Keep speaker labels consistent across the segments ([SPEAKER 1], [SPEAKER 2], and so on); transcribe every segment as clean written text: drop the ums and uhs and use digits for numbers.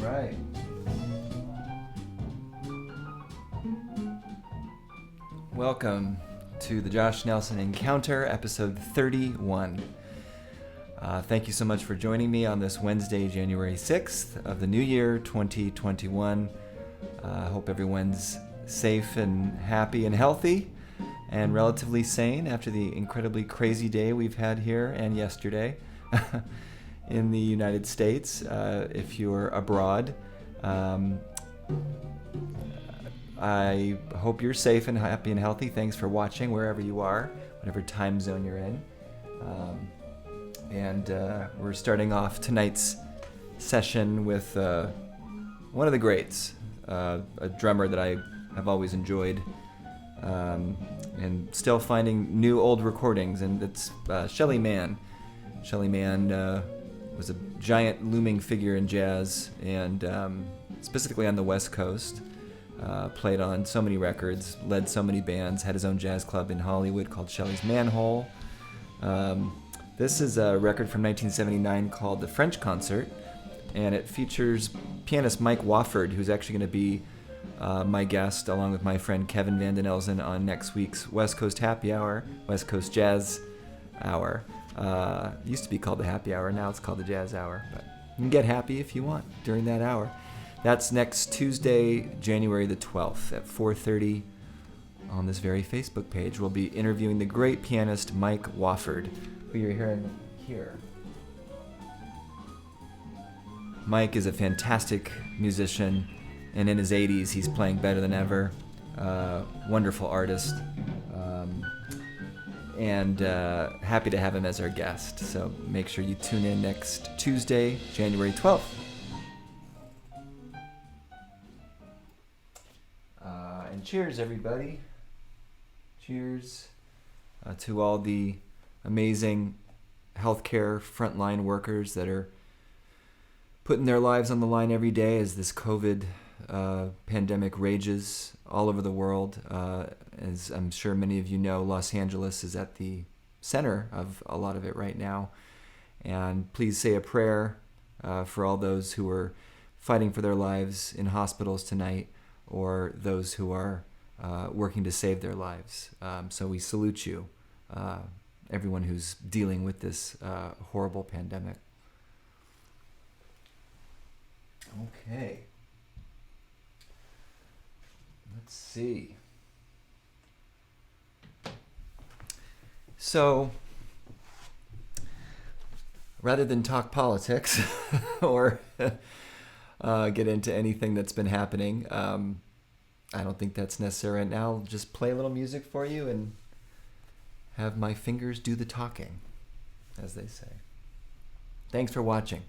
[SPEAKER 1] right. Welcome to the Josh Nelson Encounter, episode 31. Thank you so much for joining me on this Wednesday, January 6th of the new year, 2021. I hope everyone's safe and happy and healthy and relatively sane after the incredibly crazy day we've had here and yesterday in the United States. If you're abroad, I hope you're safe and happy and healthy. Thanks for watching wherever you are, whatever time zone you're in. And we're starting off tonight's session with one of the greats, a drummer that I have always enjoyed, and still finding new old recordings, and it's Shelly Manne. Shelly Manne was a giant looming figure in jazz, and specifically on the West Coast. Played on so many records, led so many bands, had his own jazz club in Hollywood called Shelly's Manhole. This is a record from 1979 called The French Concert, and it features pianist Mike Wofford, who's actually going to be my guest, along with my friend Kevin Van Den Elzen, on next week's West Coast Happy Hour, West Coast Jazz Hour. It used to be called the Happy Hour, now it's called the Jazz Hour, but you can get happy if you want during that hour. That's next Tuesday, January the 12th at 4:30 on this very Facebook page. We'll be interviewing the great pianist Mike Wofford, who you're hearing here. Mike is a fantastic musician, and in his 80s, he's playing better than ever. Wonderful artist, and happy to have him as our guest. So make sure you tune in next Tuesday, January 12th. And cheers, everybody. Cheers to all the amazing healthcare frontline workers that are putting their lives on the line every day as this COVID pandemic rages all over the world. As I'm sure many of you know, Los Angeles is at the center of a lot of it right now. And please say a prayer for all those who are fighting for their lives in hospitals tonight, or those who are working to save their lives. So we salute you, everyone who's dealing with this horrible pandemic. Okay. Let's see. So, rather than talk politics or get into anything that's been happening, I don't think that's necessary right now. I'll just play a little music for you and have my fingers do the talking, as they say. Thanks for watching.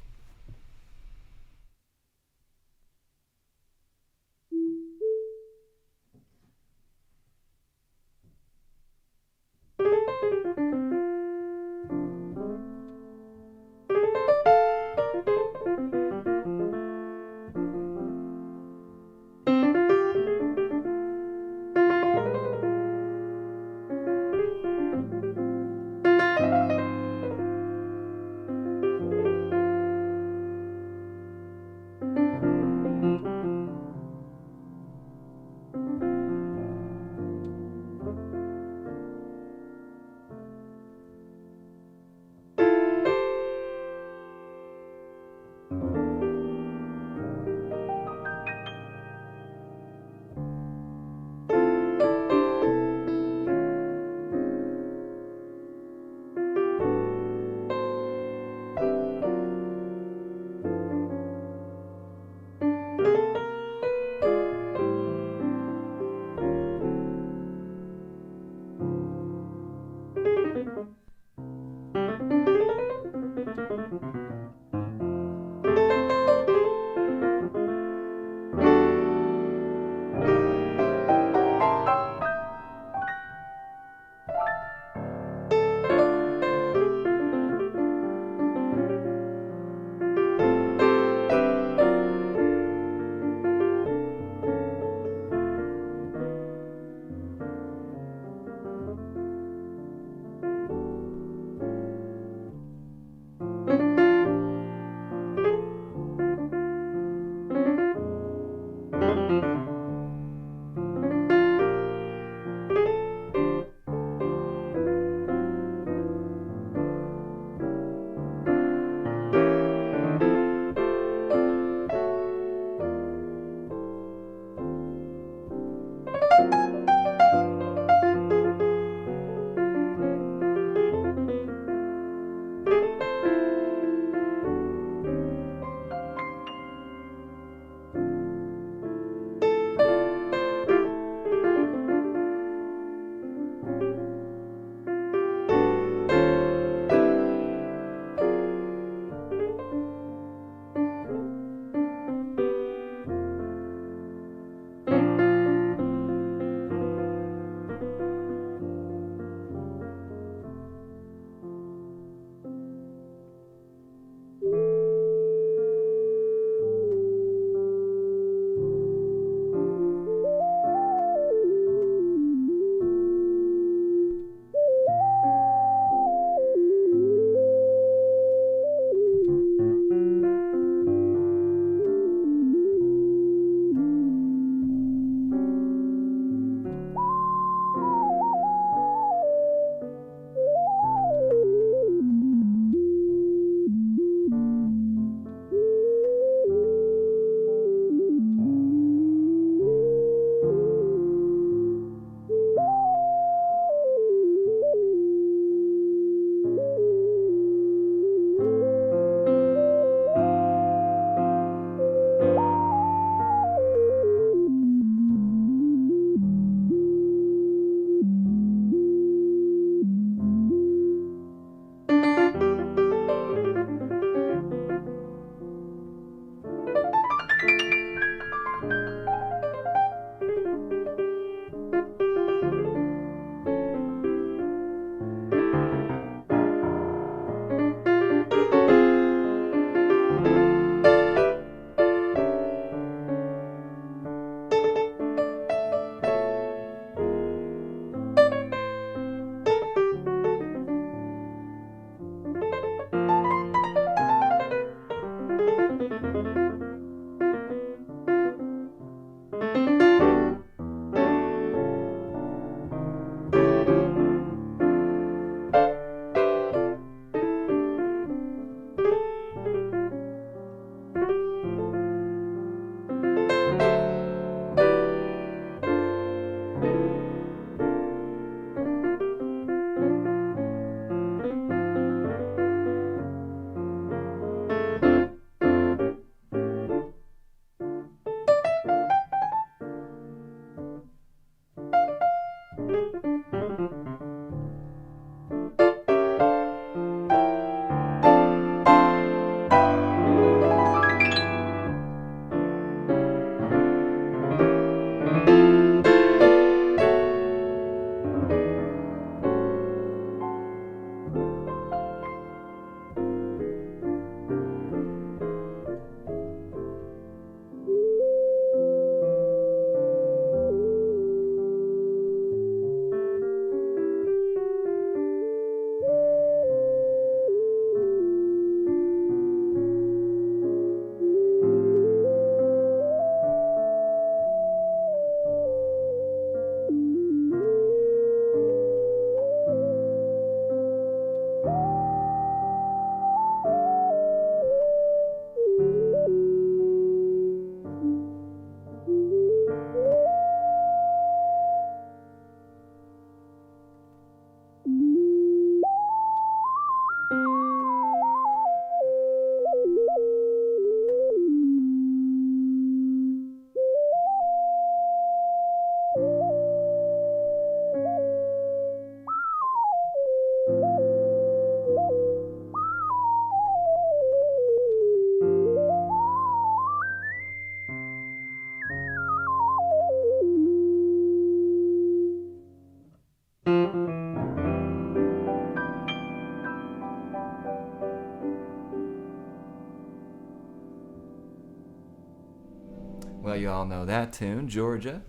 [SPEAKER 1] Well, you all know that tune, Georgia.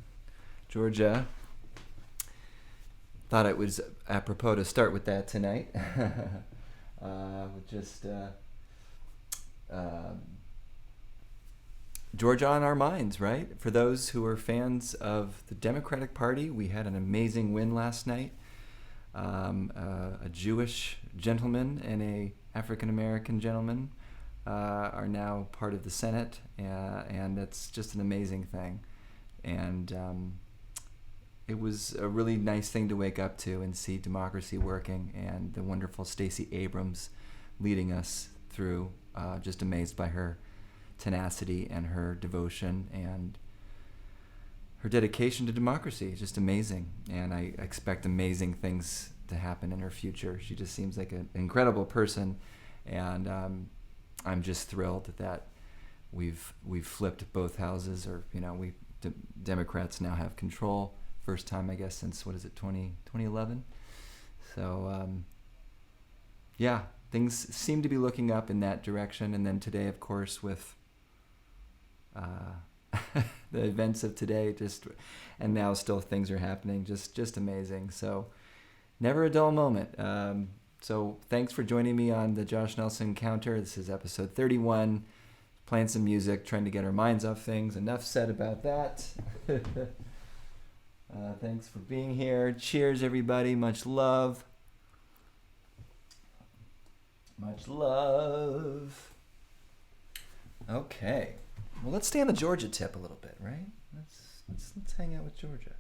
[SPEAKER 1] Georgia. Thought it was apropos to start with that tonight. Georgia on our minds, right? For those who are fans of the Democratic Party, we had an amazing win last night. A Jewish gentleman and a African American gentleman are now part of the Senate, and that's just an amazing thing. And it was a really nice thing to wake up to and see democracy working, and the wonderful Stacey Abrams leading us through. Just amazed by her tenacity and her devotion and her dedication to democracy. Just amazing, and I expect amazing things to happen in her future. She just seems like an incredible person, and I'm just thrilled that we've flipped both houses, or Democrats now have control. First time, I guess, since 2011. So yeah, things seem to be looking up in that direction. And then today, of course, with the events of today, and now still things are happening, just amazing. So never a dull moment. So thanks for joining me on the Josh Nelson Encounter. This is episode 31. Playing some music, trying to get our minds off things. Enough said about that. Thanks for being here. Cheers, everybody. Much love. Much love. Okay. Well, let's stay on the Georgia tip a little bit, right? Let's hang out with Georgia.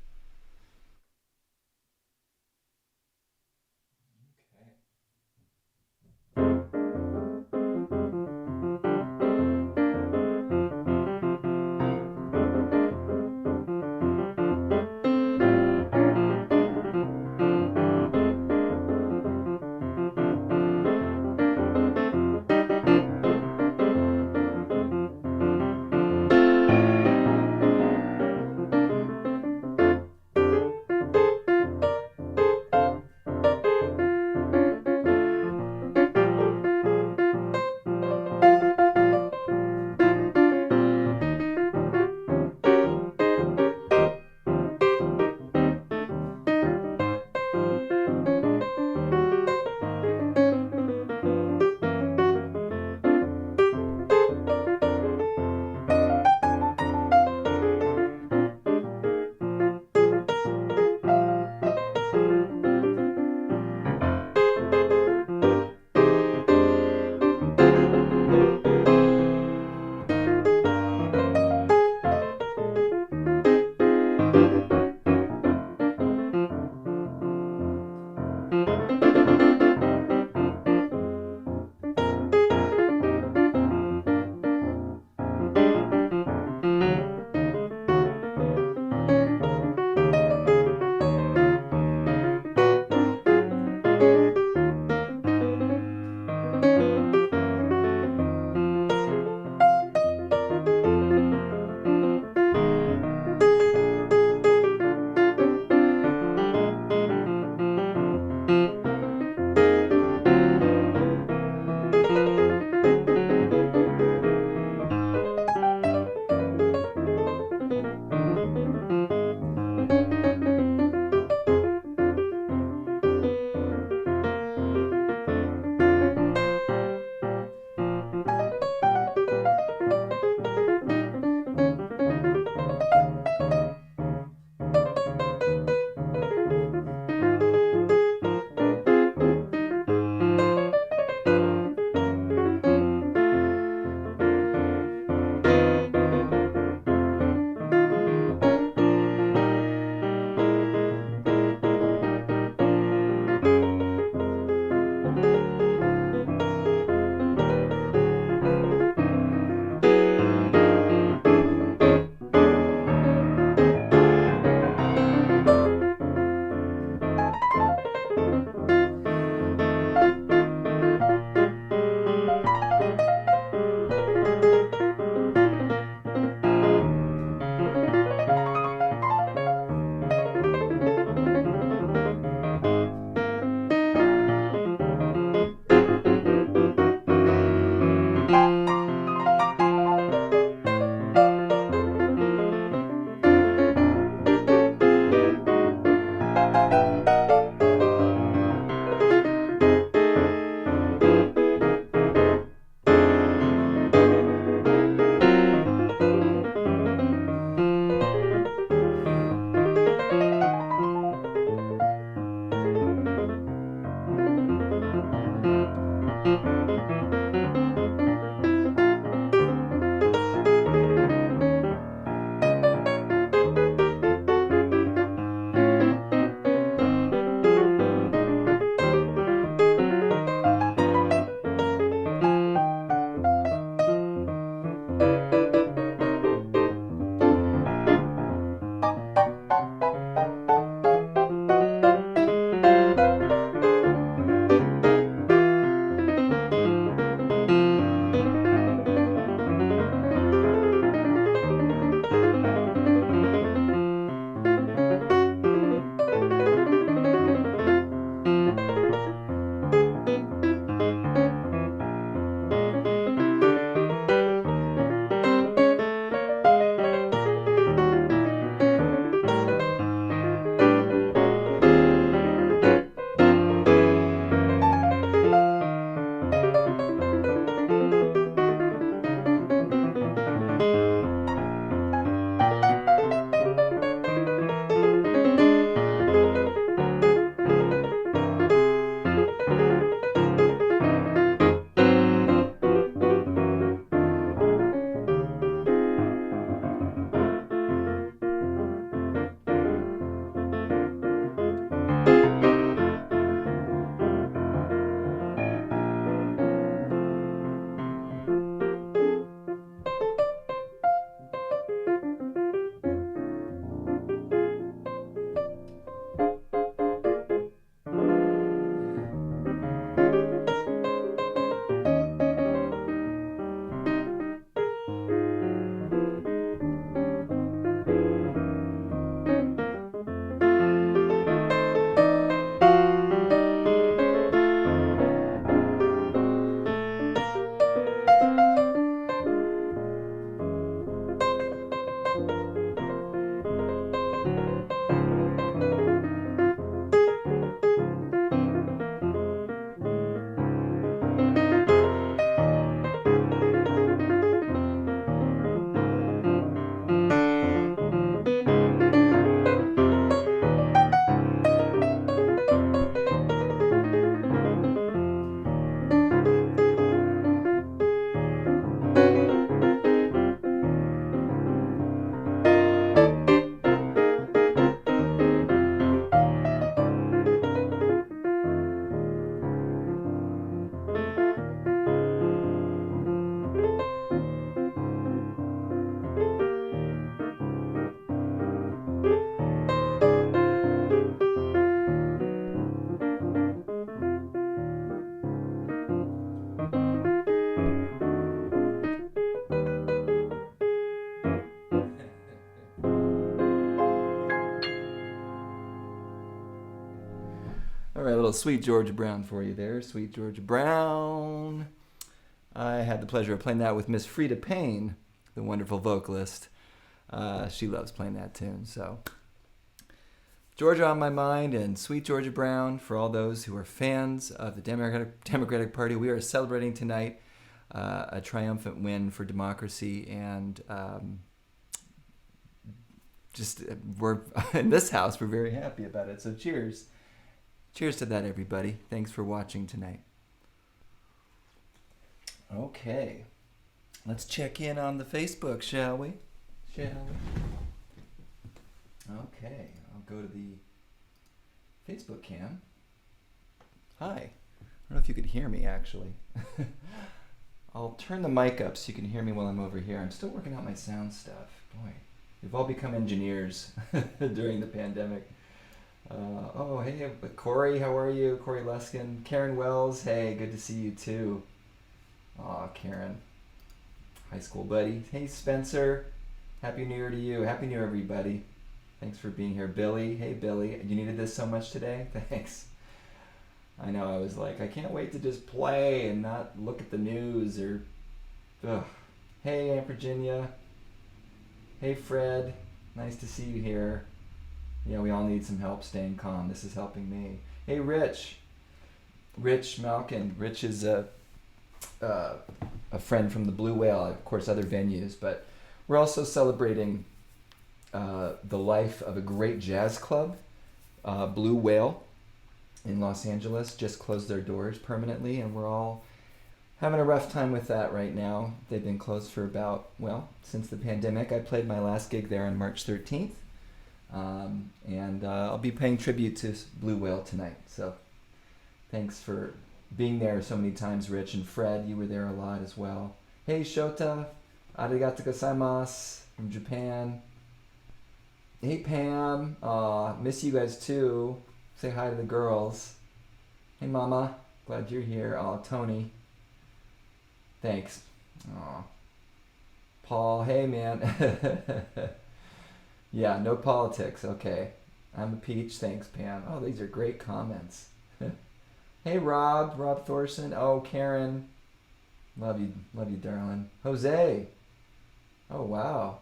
[SPEAKER 1] little Sweet Georgia Brown for you there. Sweet Georgia Brown. I had the pleasure of playing that with Miss Frida Payne, the wonderful vocalist. She loves playing that tune. So, Georgia on my mind and Sweet Georgia Brown for all those who are fans of the Democratic Party. We are celebrating tonight a triumphant win for democracy, and we're in this house. We're very happy about it. So, cheers. Cheers to that, everybody. Thanks for watching tonight. Okay. Let's check in on the Facebook, shall we? Okay. I'll go to the Facebook cam. Hi. I don't know if you could hear me, actually. I'll turn the mic up so you can hear me while I'm over here. I'm still working out my sound stuff. Boy, we've all become engineers during the pandemic. Hey, Corey, how are you? Corey Luskin. Karen Wells, hey, good to see you too. Aw, Karen. High school buddy. Hey, Spencer. Happy New Year to you. Happy New Year, everybody. Thanks for being here. Billy. Hey, Billy. You needed this so much today? Thanks. I know, I was like, I can't wait to just play and not look at the news or... Ugh. Hey, Aunt Virginia. Hey, Fred. Nice to see you here. Yeah, we all need some help staying calm. This is helping me. Hey, Rich. Rich Malkin. Rich is a friend from the Blue Whale, of course, other venues, but we're also celebrating the life of a great jazz club, Blue Whale in Los Angeles. Just closed their doors permanently, and we're all having a rough time with that right now. They've been closed for since the pandemic. I played my last gig there on March 13th. And I'll be paying tribute to Blue Whale tonight. So thanks for being there so many times, Rich. And Fred, you were there a lot as well. Hey, Shota. Arigato gozaimasu from Japan. Hey, Pam. Miss you guys too. Say hi to the girls. Hey, Mama. Glad you're here. Tony. Thanks. Paul. Hey, man. Yeah, no politics. Okay. I'm a peach. Thanks, Pam. Oh, these are great comments. Hey, Rob Thorson. Oh, Karen. Love you, darling. Jose. Oh, wow.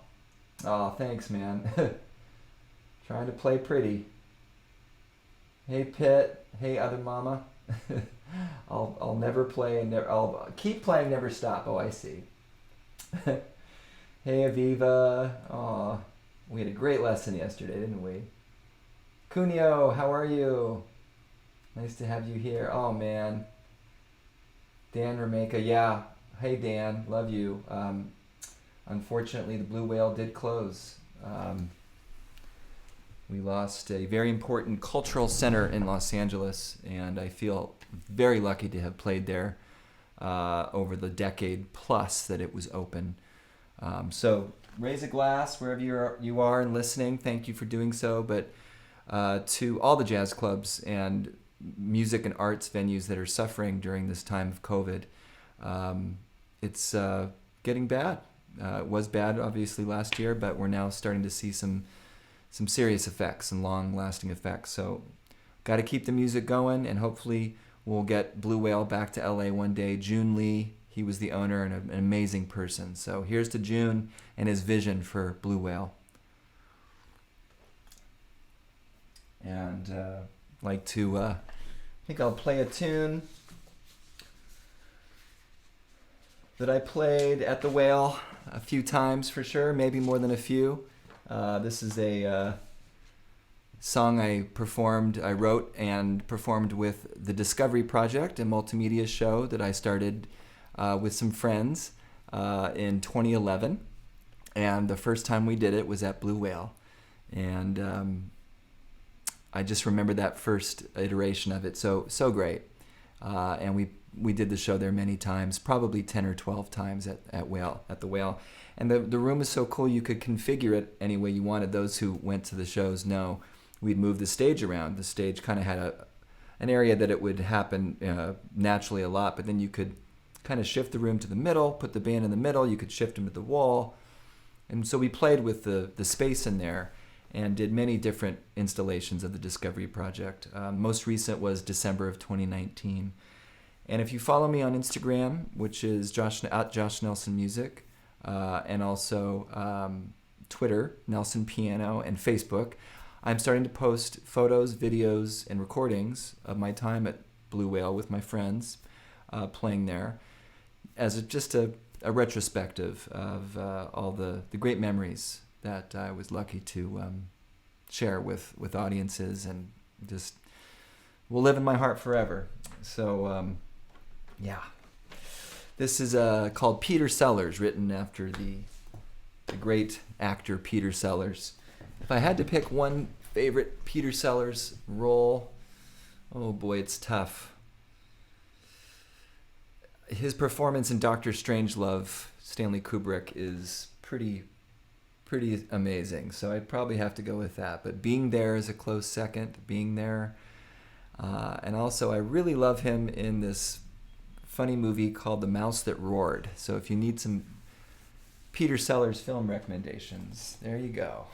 [SPEAKER 1] Oh, thanks, man. Trying to play pretty. Hey, Pitt. Hey, other mama. I'll never play and I'll keep playing, never stop. Oh, I see. Hey, Aviva. Oh. We had a great lesson yesterday, didn't we? Cuneo, how are you? Nice to have you here. Oh, man. Dan Rameka, yeah. Hey, Dan, love you. Unfortunately, the Blue Whale did close. We lost a very important cultural center in Los Angeles, and I feel very lucky to have played there over the decade plus that it was open. So raise a glass wherever you are and listening. Thank you for doing so. But to all the jazz clubs and music and arts venues that are suffering during this time of COVID, it's getting bad. It was bad, obviously, last year, but we're now starting to see some serious effects and long-lasting effects. So got to keep the music going, and hopefully we'll get Blue Whale back to LA one day. June Lee, he was the owner and an amazing person. So here's to June and his vision for Blue Whale. And I think I'll play a tune that I played at the Whale a few times for sure, maybe more than a few. This is a song I wrote and performed with the Discovery Project, a multimedia show that I started with some friends in 2011. And the first time we did it was at Blue Whale. And I just remember that first iteration of it so great. And we did the show there many times, probably 10 or 12 times at the Whale. And the room is so cool you could configure it any way you wanted. Those who went to the shows know we'd move the stage around. The stage kind of had an area that it would happen naturally a lot, but then you could kind of shift the room to the middle, put the band in the middle, you could shift them to the wall. And so we played with the space in there. and did many different installations of the Discovery Project. Most recent was December of 2019. And if you follow me on Instagram, which is at Josh Nelson Music, and also Twitter, Nelson Piano, and Facebook, I'm starting to post photos, videos, and recordings of my time at Blue Whale with my friends playing there as just a retrospective of all the great memories that I was lucky to share with audiences, and just will live in my heart forever. So, yeah. This is called Peter Sellers, written after the great actor Peter Sellers. If I had to pick one favorite Peter Sellers role, oh boy, it's tough. His performance in Doctor Strangelove, Stanley Kubrick, is pretty amazing. So I'd probably have to go with that. But Being There is a close second. Being There. And also, I really love him in this funny movie called The Mouse That Roared. So if you need some Peter Sellers film recommendations, there you go.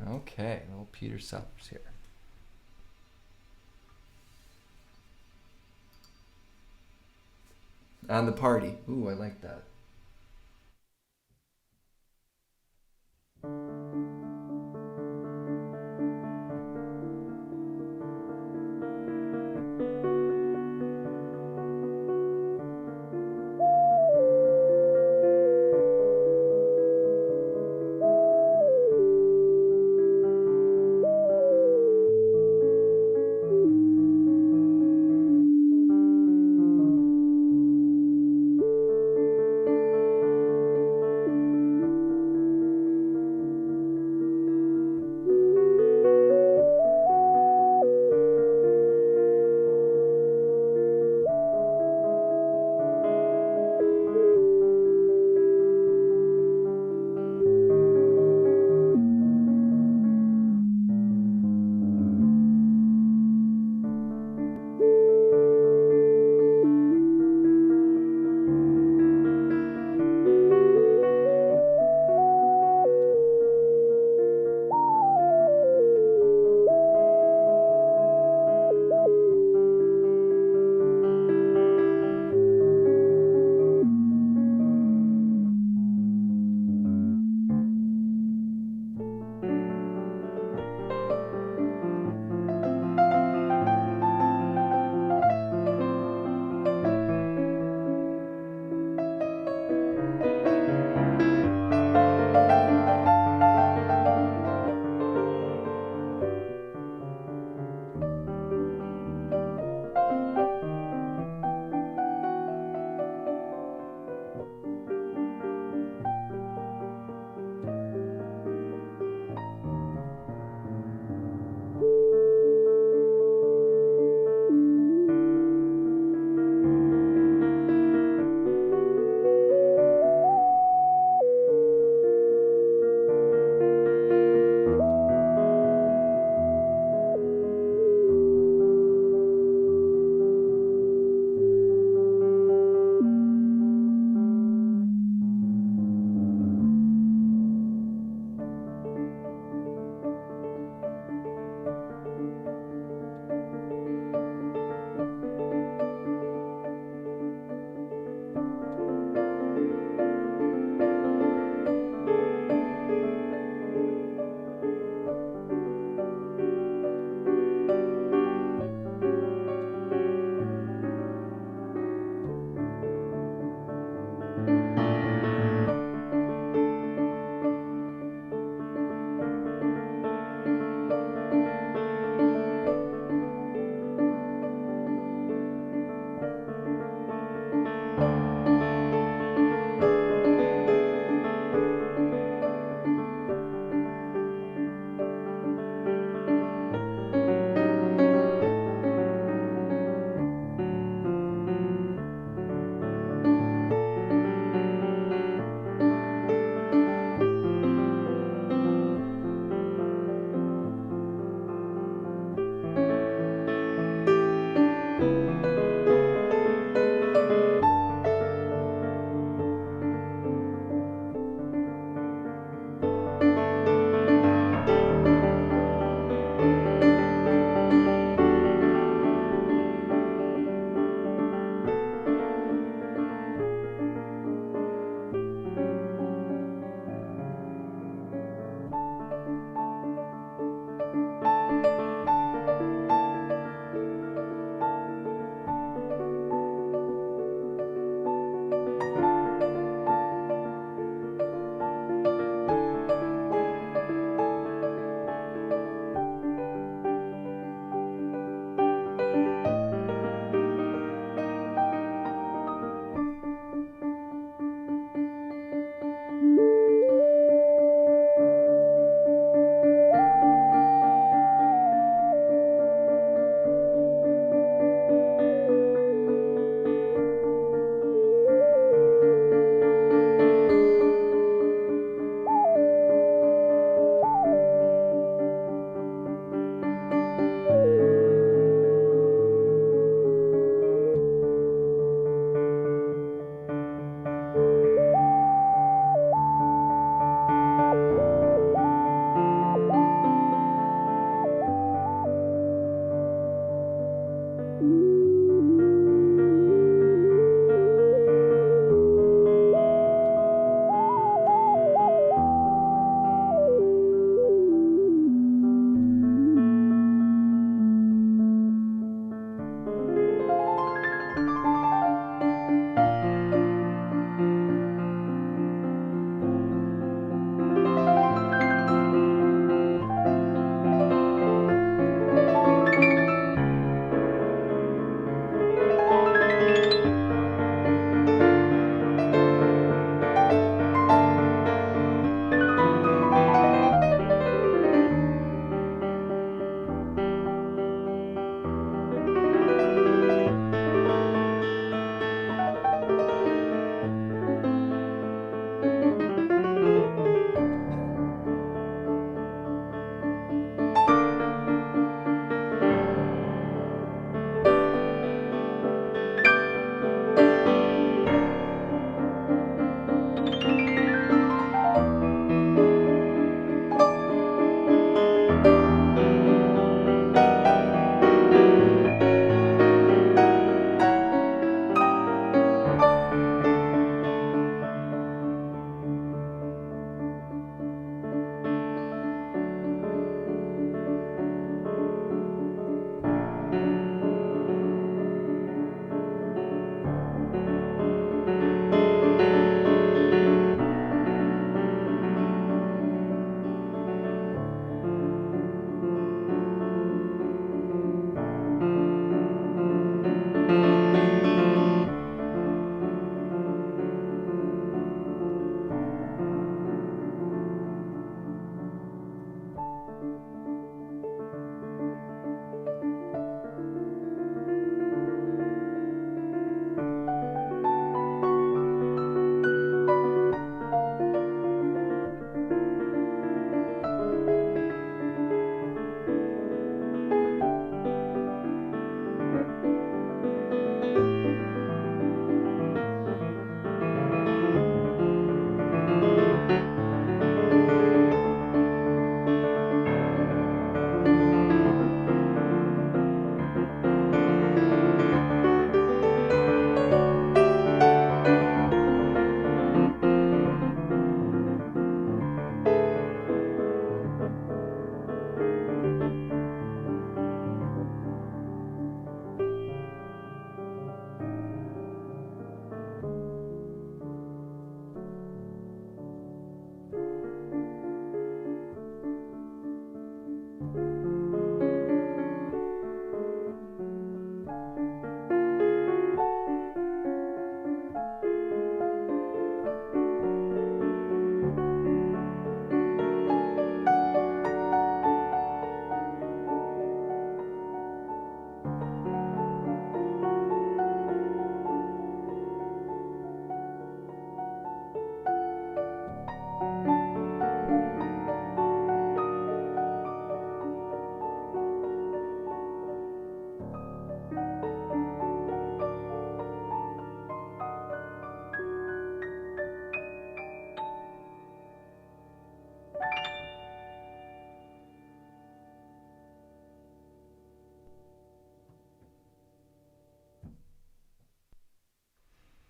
[SPEAKER 1] Okay, little Peter Sellers here. On the Party. Ooh, I like that.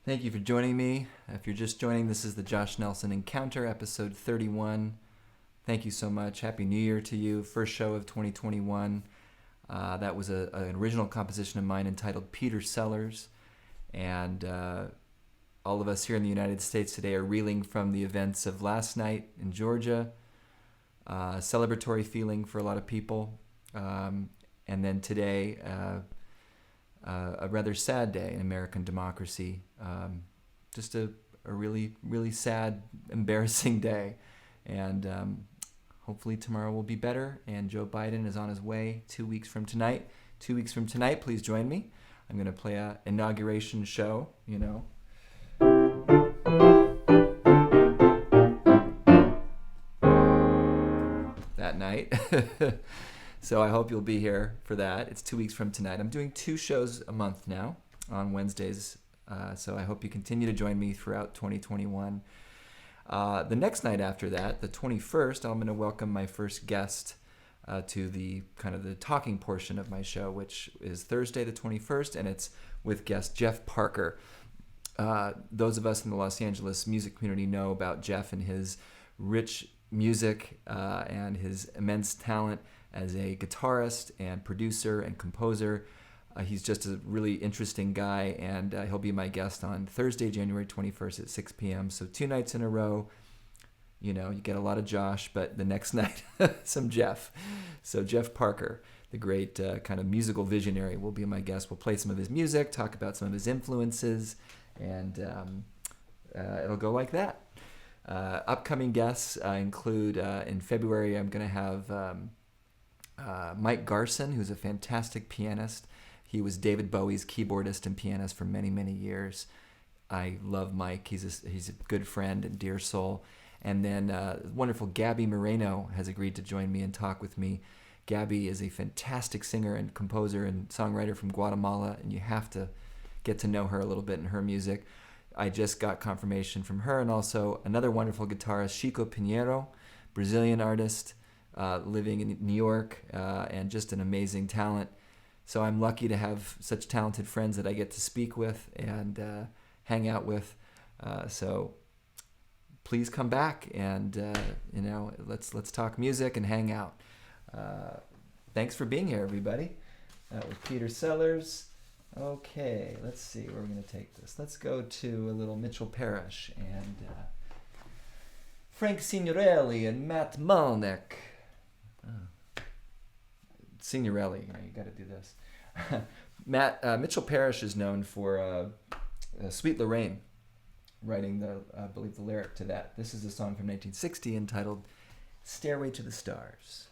[SPEAKER 1] Thank you for joining me. If you're just joining, this is the Josh Nelson Encounter, episode 31. Thank you so much. Happy New Year to you. First show of 2021. That was an original composition of mine entitled Peter Sellers. And all of us here in the United States today are reeling from the events of last night in Georgia. Celebratory feeling for a lot of people. And then today, a rather sad day in American democracy. Just a really, really sad, embarrassing day. And hopefully tomorrow will be better. And Joe Biden is on his way 2 weeks from tonight. 2 weeks from tonight, please join me. I'm going to play an inauguration show, you know. That night. So I hope you'll be here for that. It's 2 weeks from tonight. I'm doing 2 shows a month now on Wednesdays. So I hope you continue to join me throughout 2021. The next night after that, the 21st, I'm going to welcome my first guest to the kind of the talking portion of my show, which is Thursday the 21st, and it's with guest Jeff Parker. Those of us in the Los Angeles music community know about Jeff and his rich music and his immense talent as a guitarist and producer and composer. He's just a really interesting guy, and he'll be my guest on Thursday, January 21st at 6 p.m. So 2 nights in a row. You know, you get a lot of Josh, but the next night, some Jeff. So Jeff Parker, the great kind of musical visionary, will be my guest. We'll play some of his music, talk about some of his influences, and it'll go like that. Upcoming guests include, in February, I'm going to have Mike Garson, who's a fantastic pianist. He was David Bowie's keyboardist and pianist for many, many years. I love Mike. He's a good friend and dear soul. And then wonderful Gabby Moreno has agreed to join me and talk with me. Gabby is a fantastic singer and composer and songwriter from Guatemala, and you have to get to know her a little bit in her music. I just got confirmation from her, and also another wonderful guitarist, Chico Pinheiro, Brazilian artist, living in New York, and just an amazing talent. So I'm lucky to have such talented friends that I get to speak with and hang out with. So please come back and let's talk music and hang out. Thanks for being here, everybody. That was Peter Sellers. Okay, let's see where we're going to take this. Let's go to a little Mitchell Parrish and Frank Signorelli and Matt Malnick. Signorelli, you got to do this. Mitchell Parrish is known for Sweet Lorraine, writing I believe the lyric to that. This is a song from 1960 entitled Stairway to the Stars.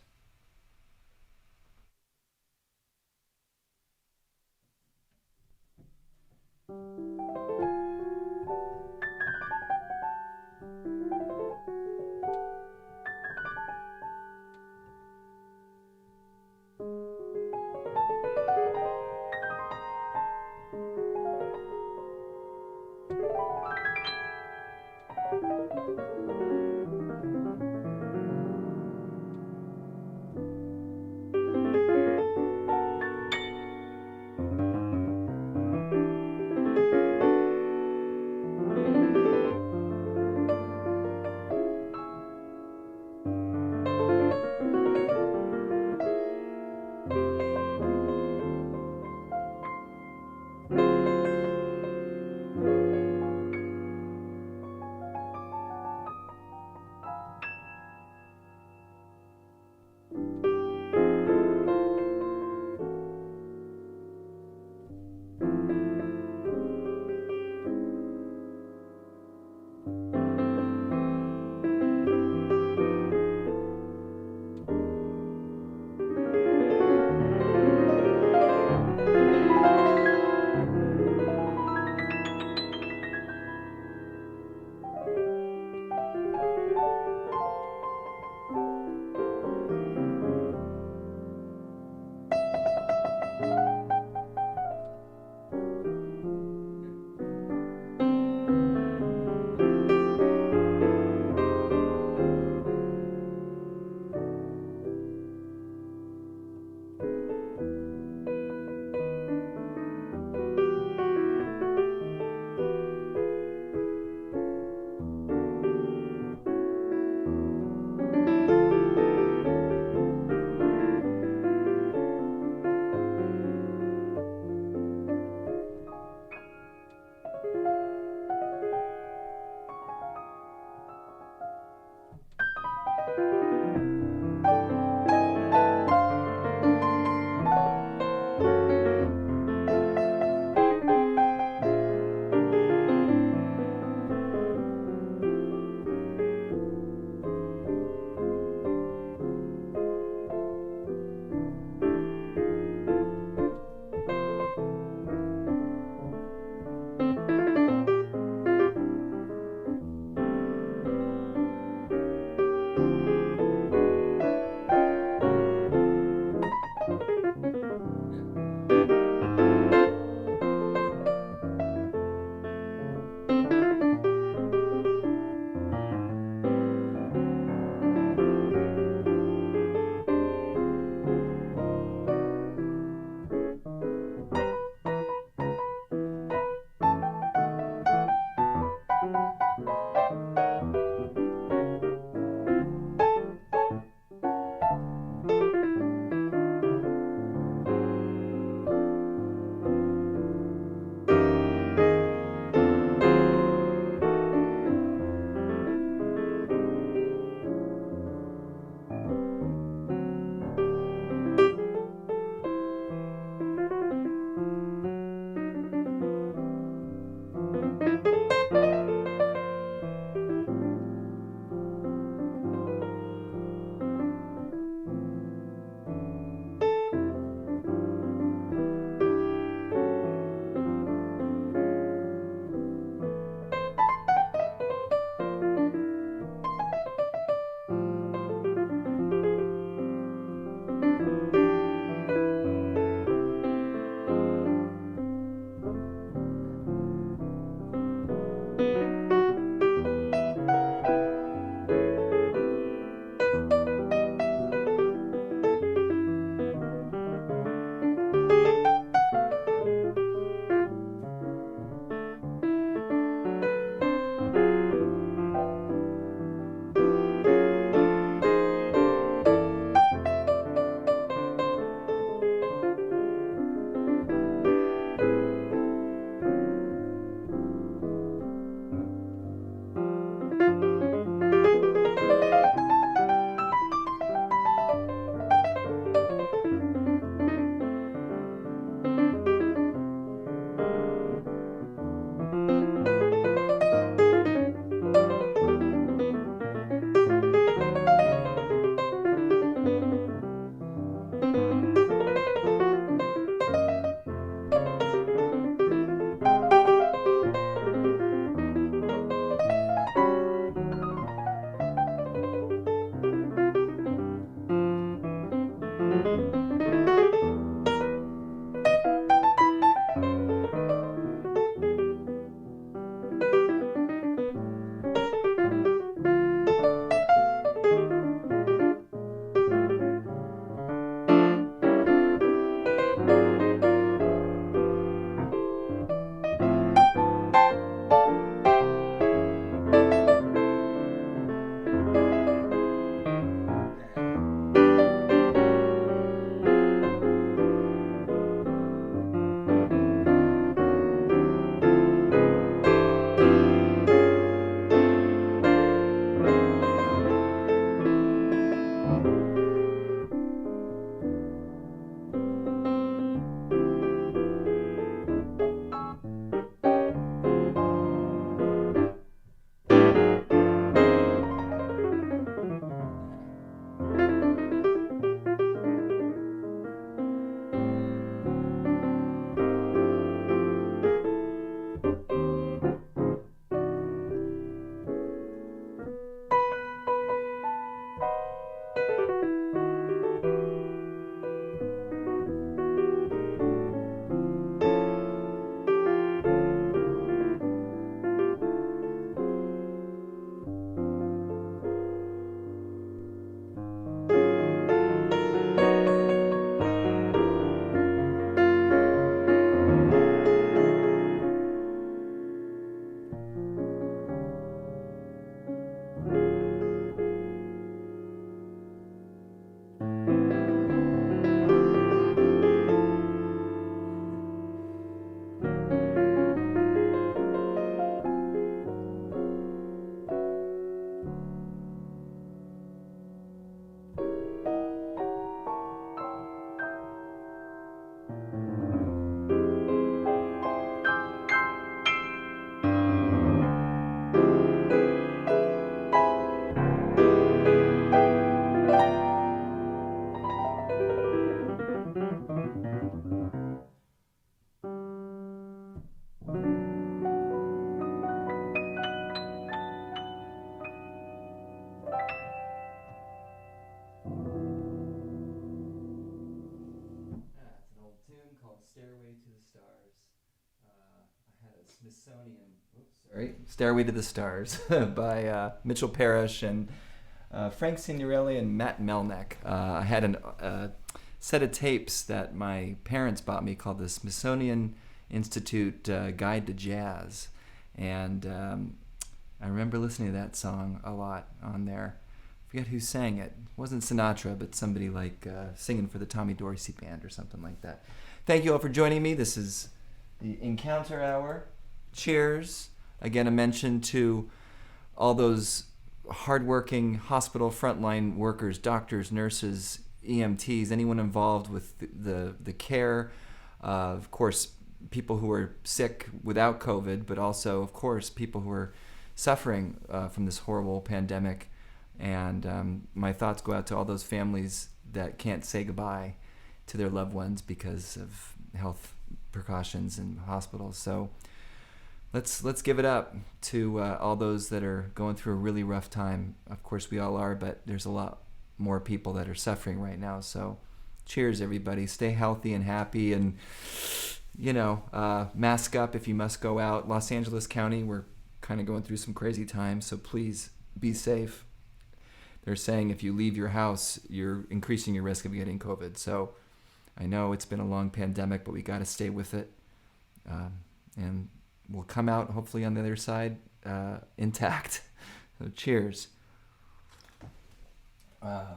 [SPEAKER 1] Stairway to the Stars. I had a Stairway to the Stars by Mitchell Parrish and Frank Signorelli and Matt Melnick. I had a set of tapes that my parents bought me called the Smithsonian Institute Guide to Jazz. And I remember listening to that song a lot on there. I forget who sang it. It wasn't Sinatra, but somebody like singing for the Tommy Dorsey Band or something like that. Thank you all for joining me. This is the Encounter Hour. Cheers. Again, a mention to all those hardworking hospital frontline workers, doctors, nurses, EMTs, anyone involved with the care. Of course, people who are sick without COVID, but also, of course, people who are suffering from this horrible pandemic. And my thoughts go out to all those families that can't say goodbye to their loved ones because of health precautions in hospitals. So let's give it up to all those that are going through a really rough time. Of course, we all are, but there's a lot more people that are suffering right now. So cheers, everybody. Stay healthy and happy, and mask up if you must go out. Los Angeles County, we're kind of going through some crazy times, so please be safe. They're saying if you leave your house, you're increasing your risk of getting COVID. So I know it's been a long pandemic, but we got to stay with it. And we'll come out hopefully on the other side intact. So cheers. Are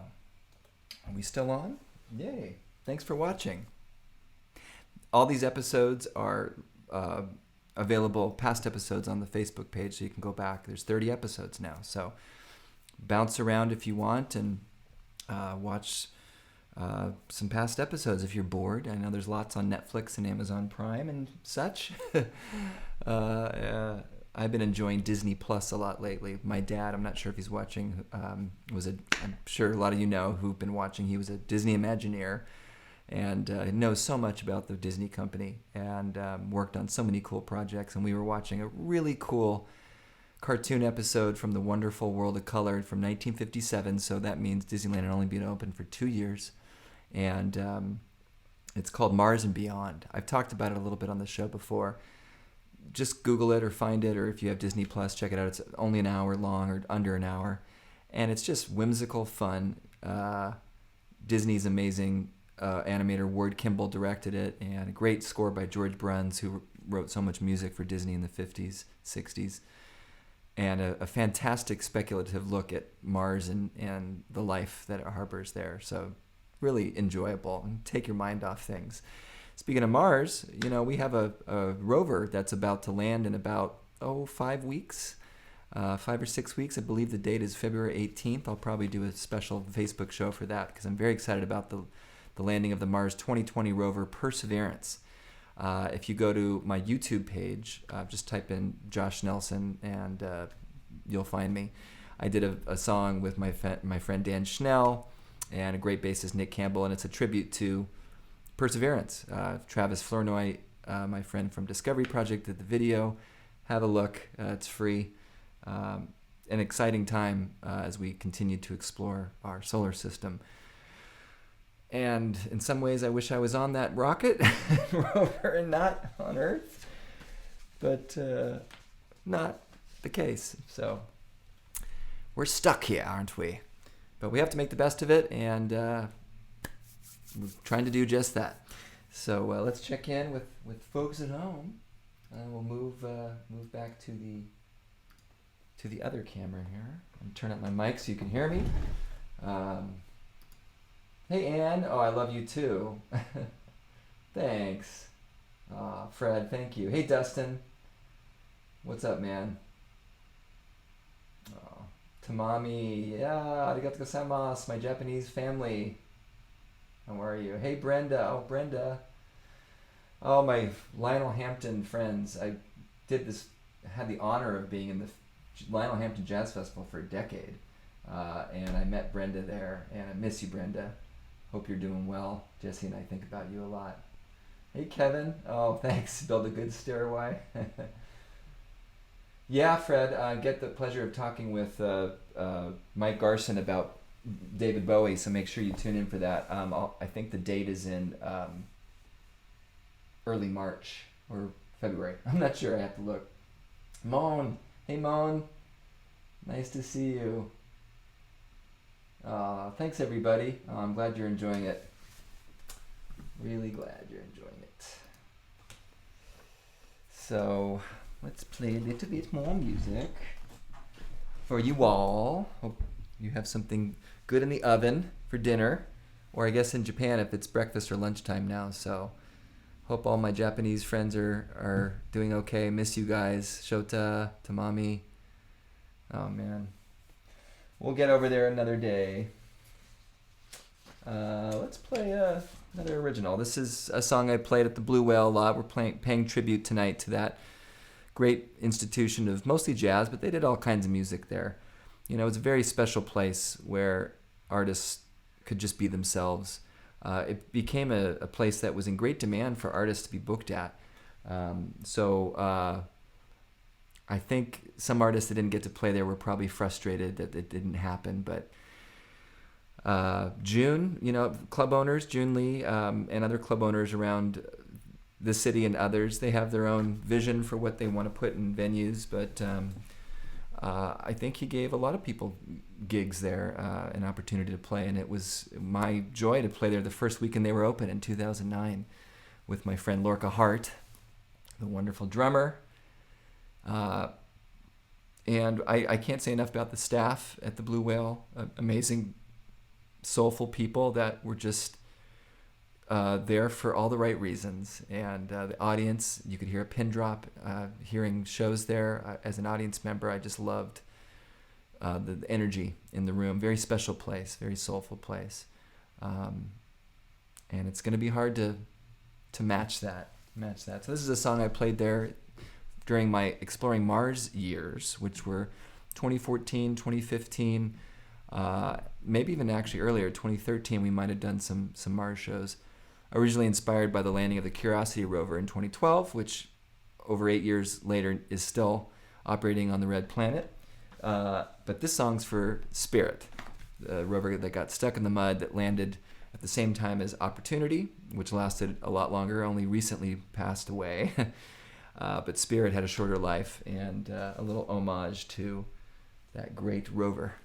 [SPEAKER 1] we still on? Yay. Thanks for watching. All these episodes are available, past episodes on the Facebook page, so you can go back. There's 30 episodes now. So bounce around if you want and watch some past episodes if you're bored. I know there's lots on Netflix and Amazon Prime and such. I've been enjoying Disney Plus a lot lately. My dad, I'm not sure if he's watching, I'm sure a lot of you know who've been watching. He was a Disney Imagineer and knows so much about the Disney company and worked on so many cool projects. And we were watching a really cool cartoon episode from The Wonderful World of Color from 1957. So that means Disneyland had only been open for 2 years. And it's called Mars and Beyond. I've talked about it a little bit on the show before. Just Google it or find it, or if you have Disney Plus, check it out. It's only an hour long or under an hour. And it's just whimsical fun. Disney's amazing animator Ward Kimball directed it, and a great score by George Bruns, who wrote so much music for Disney in the 50s, 60s. And a fantastic speculative look at Mars and the life that it harbors there. So really enjoyable and take your mind off things. Speaking of Mars, we have a rover that's about to land in about 5 weeks, 5 or 6 weeks. I believe the date is February 18th. I'll probably do a special Facebook show for that because I'm very excited about the landing of the Mars 2020 rover Perseverance. If you go to my YouTube page, just type in Josh Nelson and you'll find me. I did a song with my friend Dan Schnell and a great bassist Nick Campbell, and it's a tribute to Perseverance. Travis Flournoy, my friend from Discovery Project, did the video. Have a look. It's free. An exciting time as we continue to explore our solar system. And in some ways, I wish I was on that rocket rover and not on Earth, but not the case. So we're stuck here, aren't we? But we have to make the best of it, and we're trying to do just that. So let's check in with folks at home, and we'll move back to the other camera here and turn up my mic so you can hear me. Hey, Ann. Oh, I love you too. Thanks. Fred, thank you. Hey, Dustin. What's up, man? Tamami. Yeah, arigato gozaimasu, my Japanese family. How are you? Hey, Brenda. Oh, Brenda. Oh, my Lionel Hampton friends. I had the honor of being in the Lionel Hampton Jazz Festival for a decade. And I met Brenda there, and I miss you, Brenda. Hope you're doing well. Jesse and I think about you a lot. Hey, Kevin. Oh, thanks. Build a good stairway. Yeah, Fred. Get the pleasure of talking with Mike Garson about David Bowie, so make sure you tune in for that. I think the date is in early March or February. I'm not sure. I have to look. Moan, hey Moan, nice to see you. Thanks everybody. I'm glad you're enjoying it. Really glad you're enjoying it. So let's play a little bit more music for you all. Hope you have something good in the oven for dinner, or I guess in Japan if it's breakfast or lunchtime now. So hope all my Japanese friends are doing okay. Miss you guys. Shota, Tamami. Oh man. We'll get over there another day. Let's play another original. This is a song I played at the Blue Whale a lot. We're paying tribute tonight to that great institution of mostly jazz, but they did all kinds of music there. You know, it's a very special place where artists could just be themselves. It became a place that was in great demand for artists to be booked at. I think some artists that didn't get to play there were probably frustrated that it didn't happen. But June, you know, club owners, June Lee, and other club owners around the city and others, they have their own vision for what they want to put in venues. But I think he gave a lot of people gigs there, an opportunity to play. And it was my joy to play there the first weekend they were open in 2009 with my friend Lorca Hart, the wonderful drummer. And I can't say enough about the staff at the Blue Whale. Amazing, soulful people that were just there for all the right reasons. And the audience, you could hear a pin drop. Hearing shows there as an audience member, I just loved the energy in the room. Very special place, very soulful place. And it's going to be hard to match that. So this is a song I played there during my Exploring Mars years, which were 2014, 2015, maybe even actually earlier, 2013, we might have done some Mars shows. Originally inspired by the landing of the Curiosity rover in 2012, which over 8 years later is still operating on the Red Planet. But this song's for Spirit, the rover that got stuck in the mud that landed at the same time as Opportunity, which lasted a lot longer, only recently passed away. But Spirit had a shorter life, and a little homage to that great rover.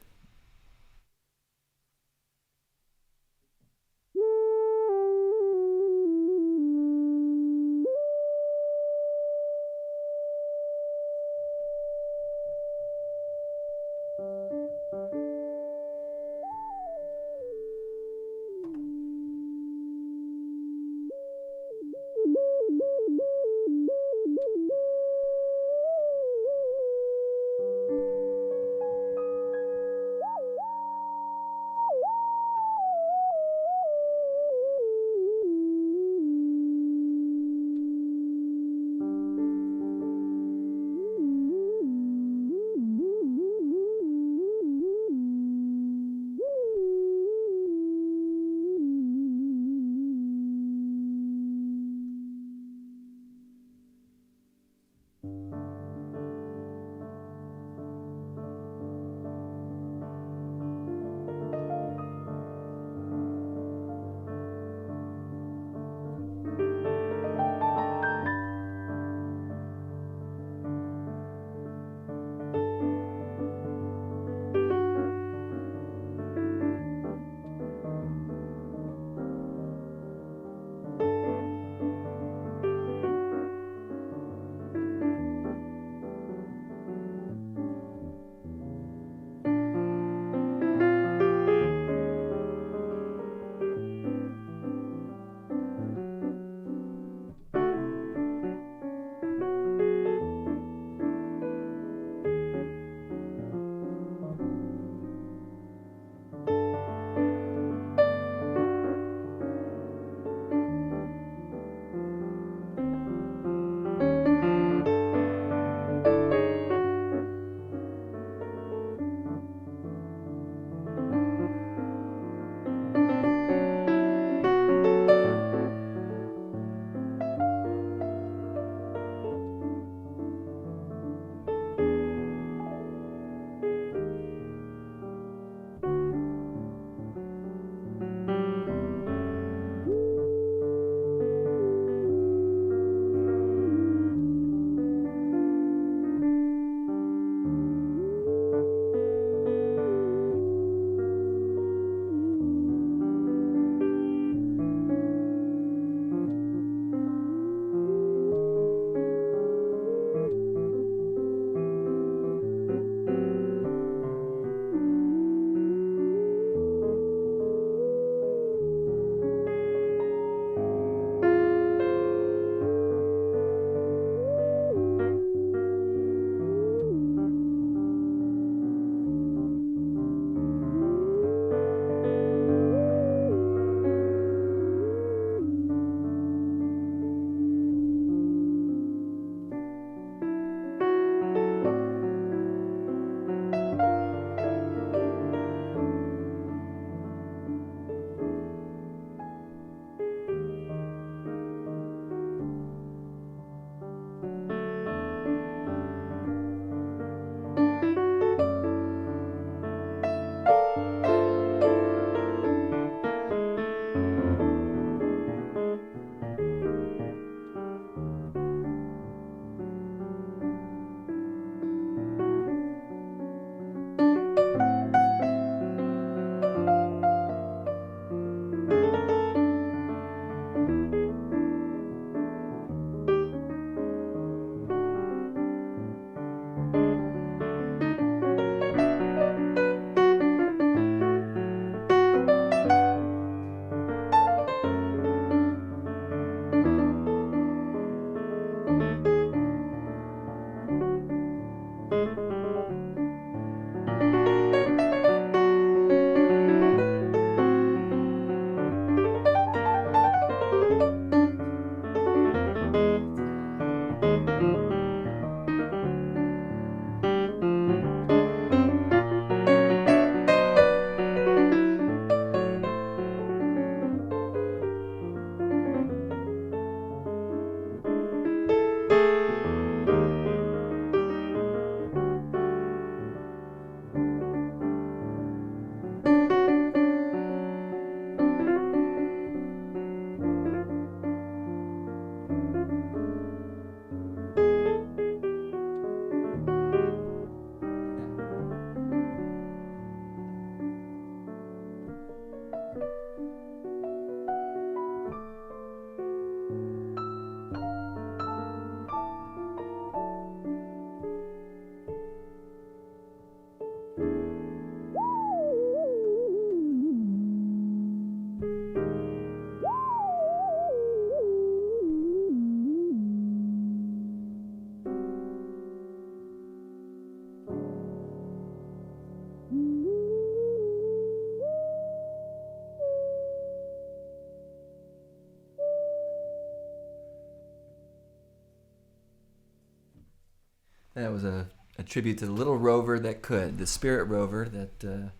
[SPEAKER 1] That was a tribute to the little rover that could, the Spirit rover that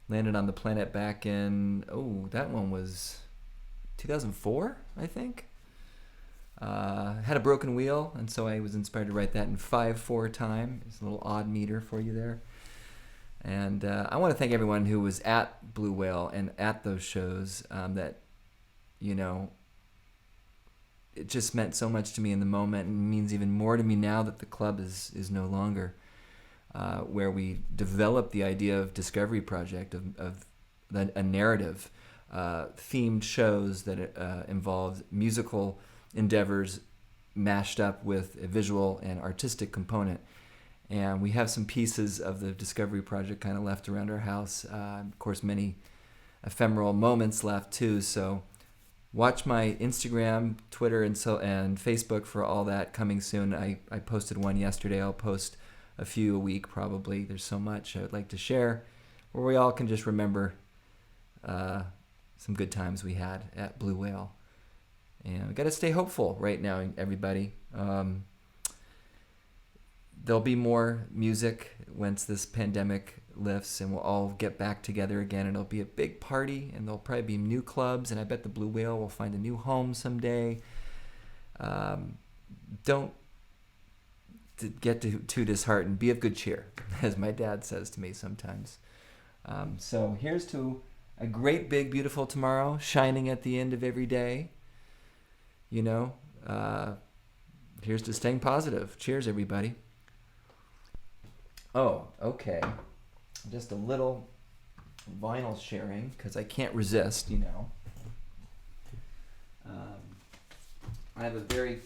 [SPEAKER 1] landed on the planet back in, that one was 2004, I think. Had a broken wheel, and so I was inspired to write that in 5/4 time. It's a little odd meter for you there. And I want to thank everyone who was at Blue Whale and at those shows that, it just meant so much to me in the moment, and means even more to me now that the club is no longer. Where we developed the idea of Discovery Project, of a narrative, themed shows that involved musical endeavors mashed up with a visual and artistic component. And we have some pieces of the Discovery Project kind of left around our house. Of course, many ephemeral moments left too. So watch my Instagram, Twitter, and Facebook for all that coming soon. I posted one yesterday. I'll post a few a week probably. There's so much I would like to share, where we all can just remember some good times we had at Blue Whale. And we got to stay hopeful right now, everybody. There'll be more music once this pandemic lifts, and we'll all get back together again, and it'll be a big party, and there'll probably be new clubs, and I bet the Blue Whale will find a new home someday. Don't get too disheartened. Be of good cheer, as my dad says to me sometimes. So here's to a great, big, beautiful tomorrow, shining at the end of every day. Here's to staying positive. Cheers, everybody. Oh, okay. Just a little vinyl sharing, because I can't resist, I have a very,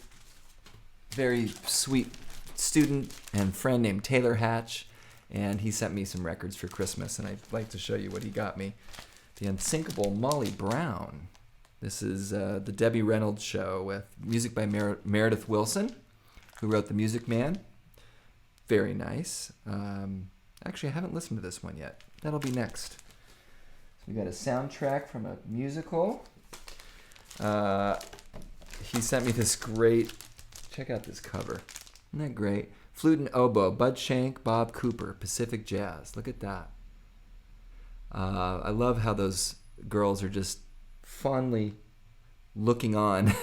[SPEAKER 1] very sweet student and friend named Taylor Hatch, and he sent me some records for Christmas, and I'd like to show you what he got me. The Unsinkable Molly Brown. This is the Debbie Reynolds Show with music by Meredith Wilson, who wrote The Music Man. Very nice. Actually, I haven't listened to this one yet. That'll be next. So we got a soundtrack from a musical. He sent me this great, check out this cover. Isn't that great? Flute and oboe, Bud Shank, Bob Cooper, Pacific Jazz. Look at that. I love how those girls are just fondly looking on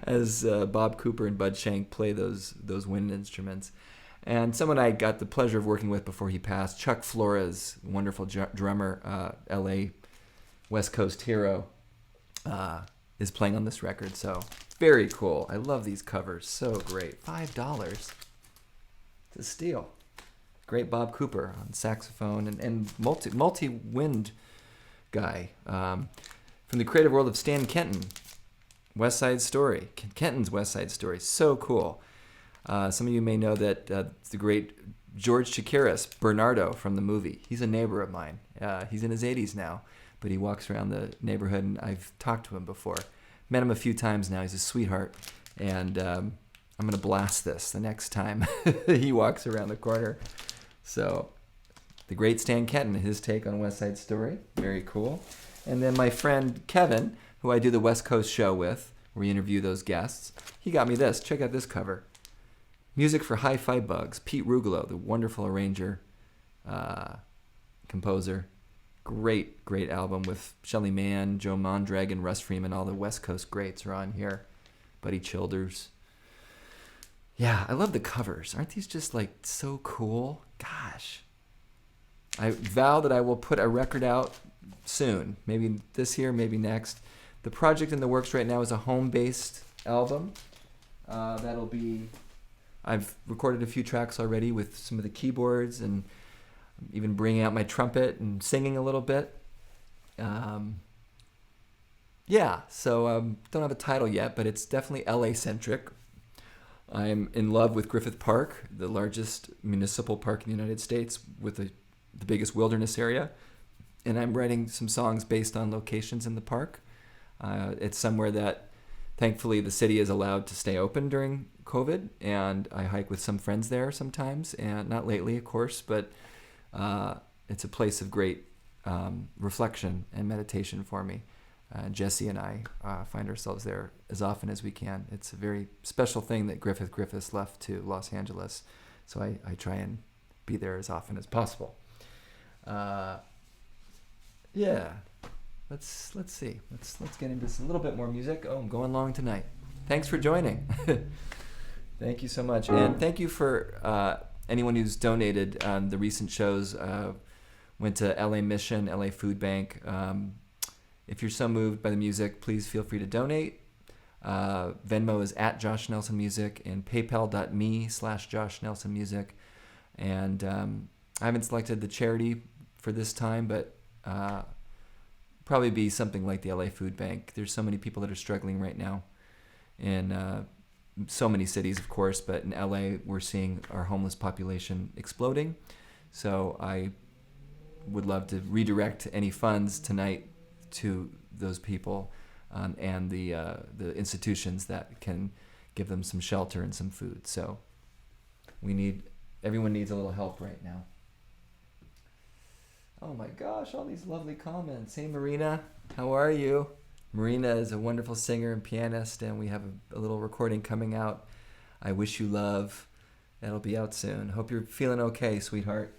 [SPEAKER 1] as Bob Cooper and Bud Shank play those wind instruments. And someone I got the pleasure of working with before he passed, Chuck Flores, wonderful drummer, LA West Coast hero, is playing on this record. So very cool. I love these covers. So great. $5. It's a steal. Great Bob Cooper on saxophone and multi-wind guy. From the creative world of Stan Kenton, West Side Story. Kenton's West Side Story. So cool. Some of you may know that the great George Chakiris, Bernardo from the movie. He's a neighbor of mine. He's in his 80s now, but he walks around the neighborhood, and I've talked to him before. Met him a few times now. He's a sweetheart. And I'm going to blast this the next time he walks around the corner. So the great Stan Kenton, his take on West Side Story. Very cool. And then my friend Kevin, who I do the West Coast show with, where we interview those guests, he got me this. Check out this cover. Music for Hi-Fi Bugs. Pete Rugolo, the wonderful arranger, composer. Great, great album with Shelly Manne, Joe Mondragon, Russ Freeman. All the West Coast greats are on here. Buddy Childers. Yeah, I love the covers. Aren't these just like so cool? Gosh. I vow that I will put a record out soon. Maybe this year, maybe next. The project in the works right now is a home-based album. That'll be... I've recorded a few tracks already with some of the keyboards and even bringing out my trumpet and singing a little bit. So don't have a title yet, but it's definitely LA-centric. I'm in love with Griffith Park, the largest municipal park in the United States with the biggest wilderness area. And I'm writing some songs based on locations in the park. It's somewhere that, thankfully, the city is allowed to stay open during COVID, and I hike with some friends there sometimes, and not lately, of course, but it's a place of great reflection and meditation for me. Jesse and I find ourselves there as often as we can. It's a very special thing that Griffiths left to Los Angeles, so I try and be there as often as possible. Let's see. Let's get into a little bit more music. Oh, I'm going long tonight. Thanks for joining. Thank you so much, and thank you for anyone who's donated on the recent shows. Went to LA Mission, LA Food Bank. If you're so moved by the music, please feel free to donate. Venmo is at Josh Nelson Music and paypal.me/Josh Nelson Music. And I haven't selected the charity for this time, but probably be something like the LA Food Bank. There's so many people that are struggling right now in so many cities, of course, but in LA, we're seeing our homeless population exploding. So I would love to redirect any funds tonight to those people and the institutions that can give them some shelter and some food. So everyone needs a little help right now. Oh my gosh, all these lovely comments. Hey Marina, how are you? Marina is a wonderful singer and pianist, and we have a little recording coming out. I Wish You Love. That'll be out soon. Hope you're feeling okay, sweetheart.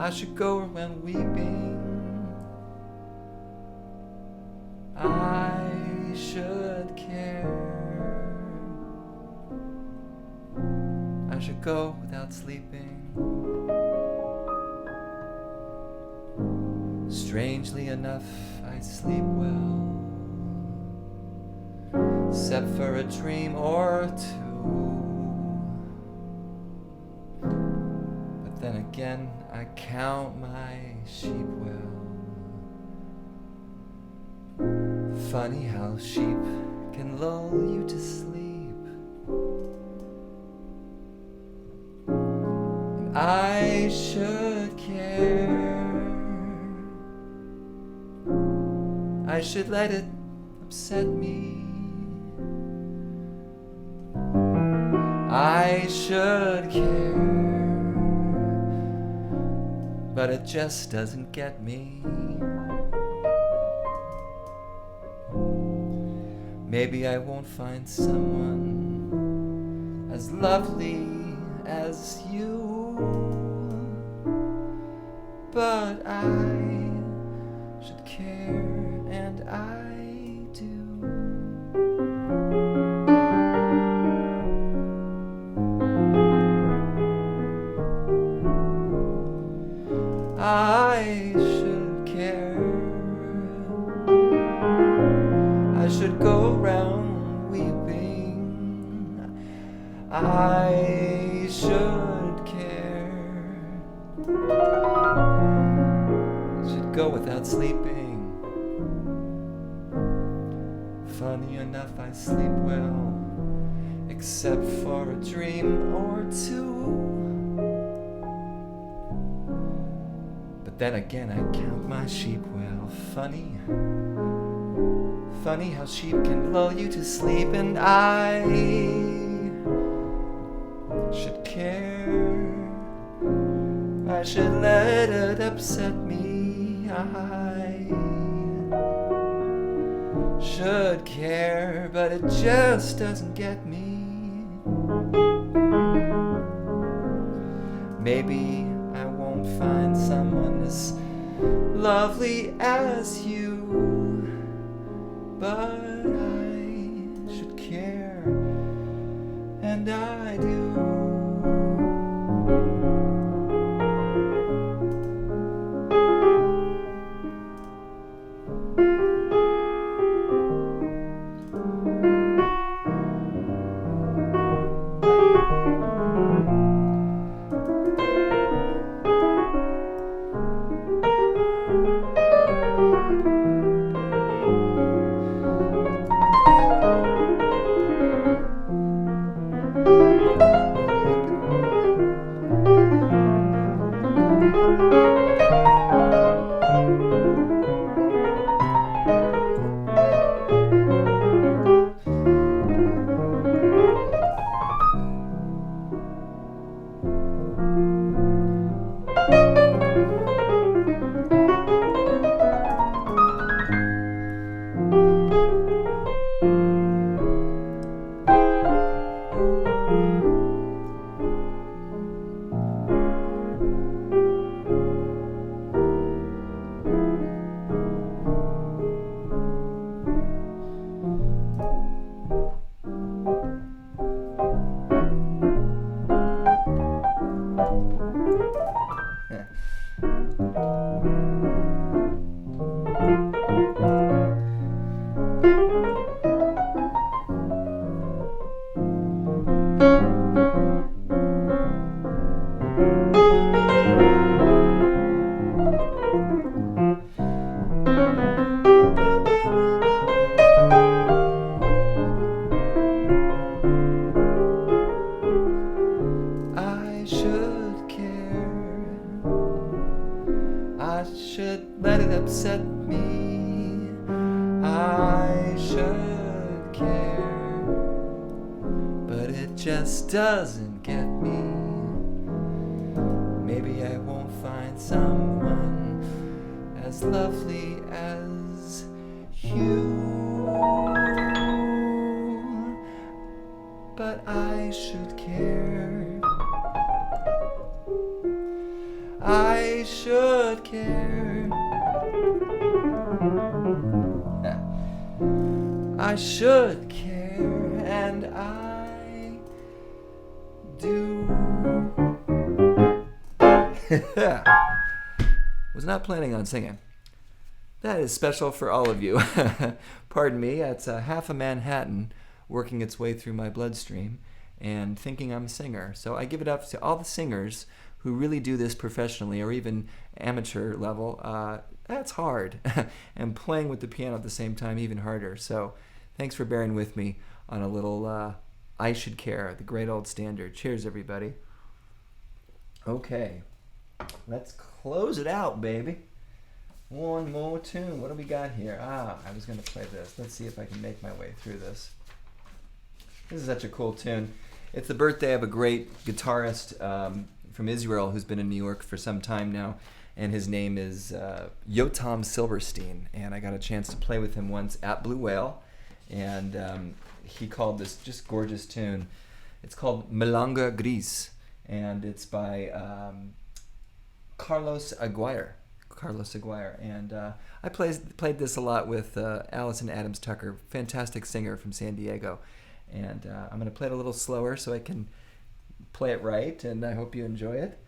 [SPEAKER 1] I should go around weeping. I should care. I should go without sleeping. Strangely enough, I sleep well, except for a dream or two. But then again, I count my sheep well. Funny how sheep can lull you to sleep. And I should care. I should let it upset me. I should care, but it just doesn't get me. Maybe I won't find someone as lovely as you, but I should care, and I do. I should care. I should go round weeping. I should care. I should go without sleeping. Funny enough, I sleep well, except for a dream or two. Then again, I count my sheep well. Funny how sheep can lull you to sleep, and I should care. I should let it upset me. I should care, but it just doesn't get me. Maybe I won't find someone as lovely as you, but I should care, and I do. Doesn't get me. Maybe I won't find someone as lovely as you, but I should care. I should care. I should care, and I do. Was not planning on singing. That is special for all of you. Pardon me, it's half a Manhattan working its way through my bloodstream and thinking I'm a singer. So I give it up to all the singers who really do this professionally or even amateur level. That's hard. And playing with the piano at the same time, even harder. So thanks for bearing with me on a little I Should Care, the great old standard. Cheers, everybody. Okay, let's close it out, baby. One more tune. What do we got here? I was going to play this. Let's see if I can make my way through this. This is such a cool tune. It's the birthday of a great guitarist from Israel who's been in New York for some time now, and his name is Yotam Silverstein. And I got a chance to play with him once at Blue Whale, and he called this just gorgeous tune. It's called Malonga Grease, and it's by Carlos Aguirre, and I played this a lot with Allison Adams Tucker, fantastic singer from San Diego, and I'm going to play it a little slower so I can play it right, and I hope you enjoy it.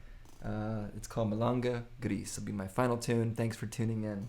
[SPEAKER 1] It's called Malonga Grease. It'll be my final tune. Thanks for tuning in.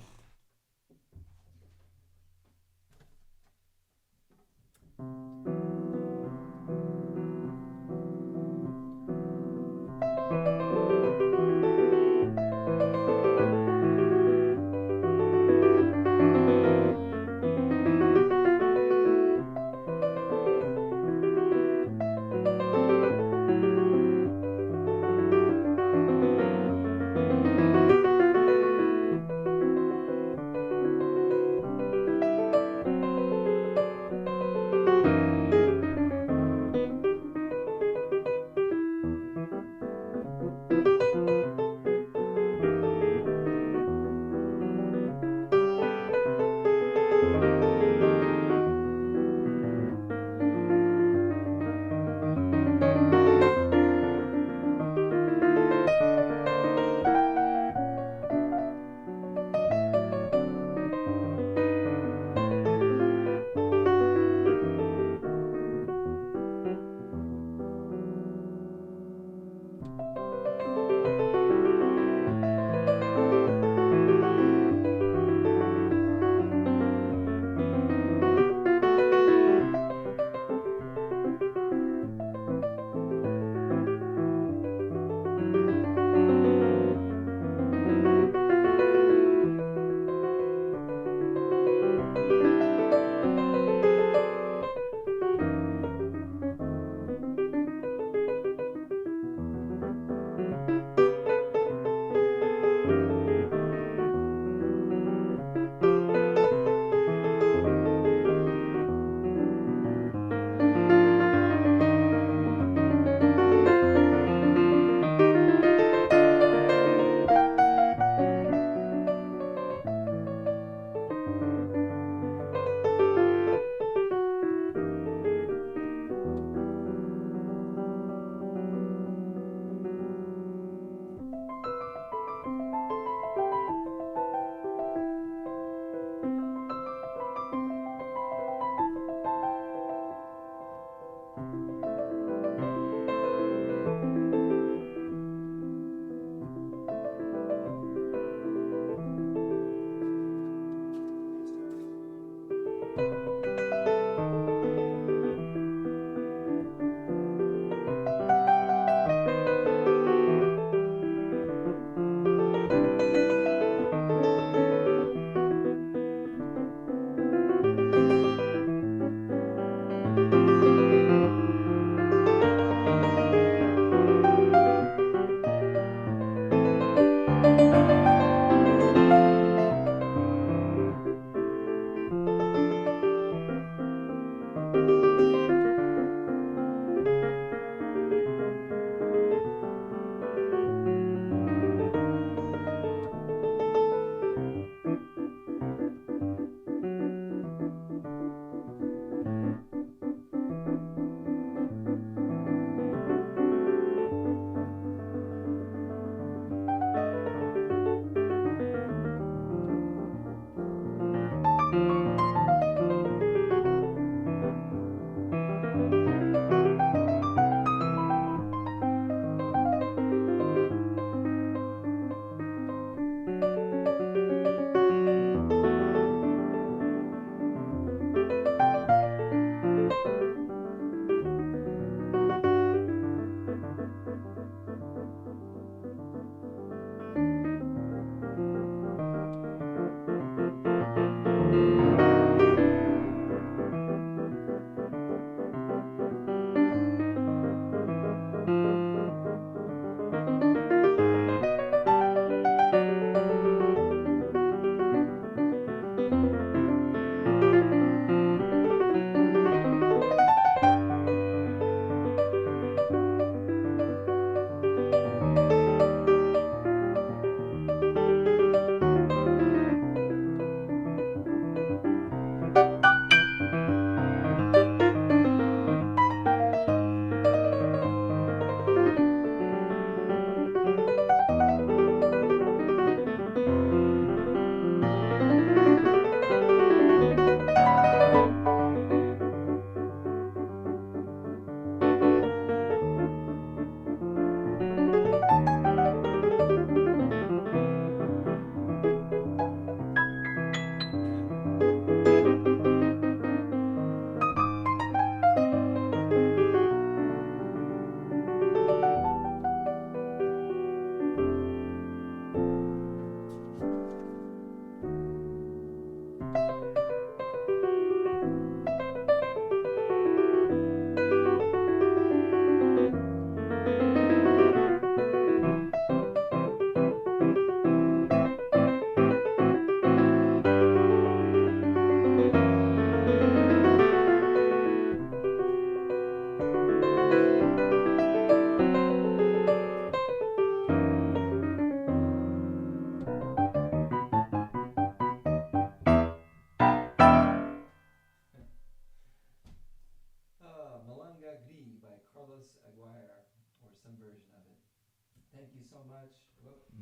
[SPEAKER 1] Thank you so much.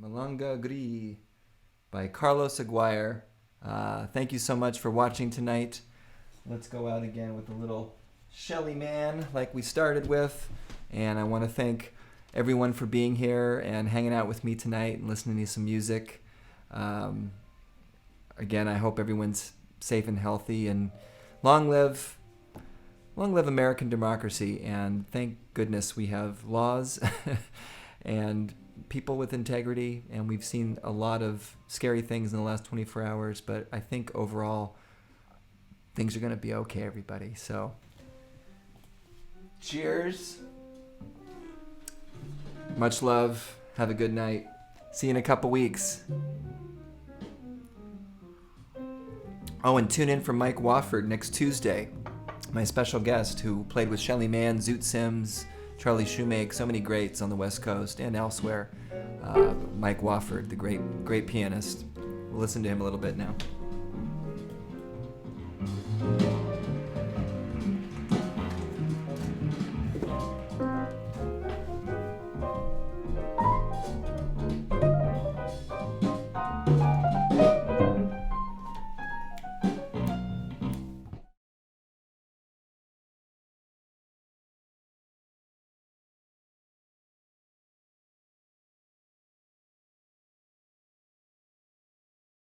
[SPEAKER 1] Malonga Grease by Carlos Aguirre. Thank you so much for watching tonight. Let's go out again with a little Shelly Man like we started with. And I want to thank everyone for being here and hanging out with me tonight and listening to some music. Again, I hope everyone's safe and healthy, and long live American democracy. And thank goodness we have laws and people with integrity, and we've seen a lot of scary things in the last 24 hours, but I think overall things are going to be okay, everybody. So cheers. Much love. Have a good night. See you in a couple weeks. Oh, and tune in for Mike Wofford next Tuesday. My special guest who played with Shelly Manne, Zoot Sims, Charlie Shoemake, so many greats on the West Coast and elsewhere. Mike Wofford, the great pianist. We'll listen to him a little bit now.